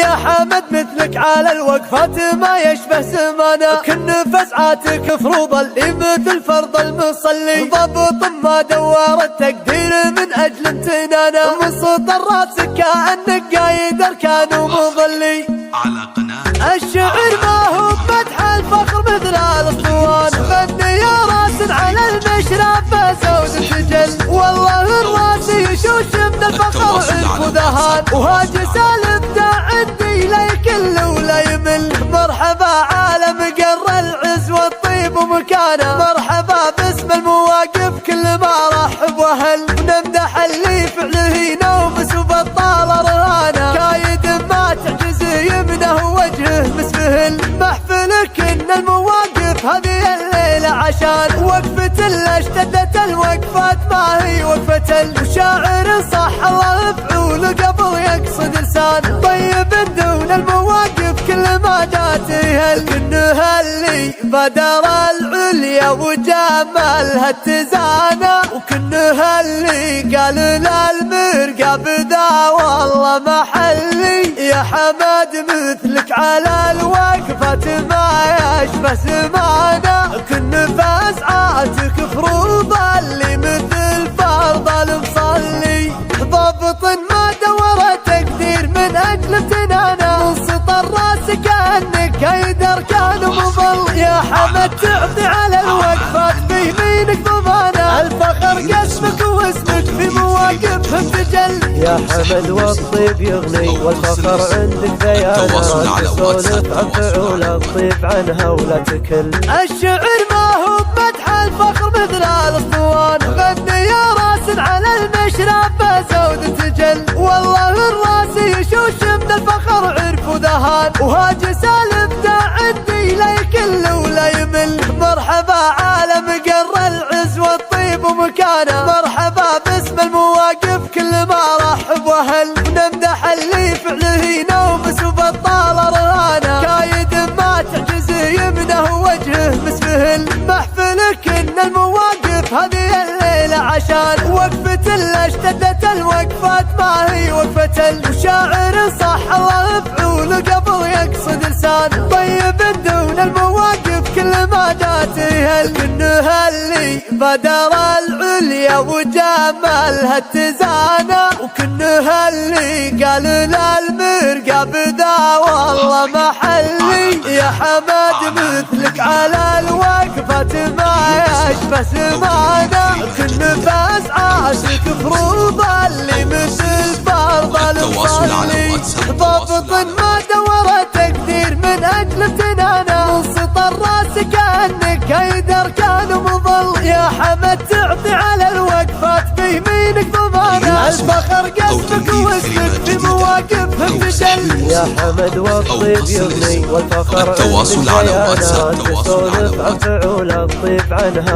يا حمد مثلك على الوقفات ما يشبه زمانه، كن فزعاتك فروض اللي مثل فرض المصلي، ضبط ما دوار التقدير من اجل امتنانه، من سطر راسك كأنك قايد اركان ومظلي. على قناة الشعر ما هو بمدح الفخر مثل الاسطوان، فن يا راس على المشرف فسود تجل، والله الراسي يشوش من الفخر عرف وذهان، وهاجس الابداع عندي لا يكل ولا يمل. مرحبا عالم قر العز والطيب ومكانه، مرحبا باسم المواقف كل ما رحب وهل، ونمدح اللي فعله نومس وبطال رهانه، كايد ما تعجز يمنه وجهه مسفهل. محفلك ان المواقف هذه الليله عشان وقفة اللي اشتدت الوقفات ما هي وقفة وشاعر صح الله فعول قبل يقصد لسان، طيب دون المواقف كل ما جات يهل، كنها اللي بدر العليا وجمالها اتزانه، وكنها اللي قال للمرقى بذا والله محلي. يا حمد مثلك على الوقفات ما يشبه زمانه، كن فزعاتك فروض اللي مثل فرض المصلي، ضبط ما دور تقدير من اجل امتنانه، من سطر راسك كأنك كيد اركان ومظل. يا حمد تعطي على الوقفات بيمينك ضمانه، الفخر قسمك واسمك في مواقفهم تجل. يا حمد والطيب يغني والفخر عندك بيانه، تسولف عن فعول الطيب عنها ولا تكل. الشعر ما هو بمدح الفخر مثل الاسطوان، غني يا راس على المشرف فسود تجل، والله الراسي يشوش من الفخر عرف وذهان، وهاجس الابداع عندي لا يكل ولا يمل. مرحبا عالم قر العز والطيب ومكانه، مرحبا باسم المواقف كل ما رحب وهل، ونمدح اللي فعله نومس وبطال رهانه، كايد ما تعجز يمنه وجهه مسفهل. محفلك ان المواقف هذه الليله عشان وقفة اللي اشتدت الوقفات ما هي وقفة وشاعر صح الله فعول قبل يقصد لسان، طيب دون المواقف كل ما جات يهل، كنها اللي بدر العليا وجمالها اتزانه، وكنها اللي قال للمرقى بذا والله محلي. يا حمد مثلك على الوقفات ما يشبه زمانه، كن فزعاتك فروض اللي مثل فرض المصلي، ضبط ما دور تقدير من اجل امتنانه، من سطر راسك كأنك كيد اركان ومظل. يا حمد تعطي على الوقفات بيمينك ضمانه، الفخر قسمك واسمك في مواقفهم تجل. يا حمد والطيب يغني والفخر عندك بيانه، تسولف عن فعول الطيب عنها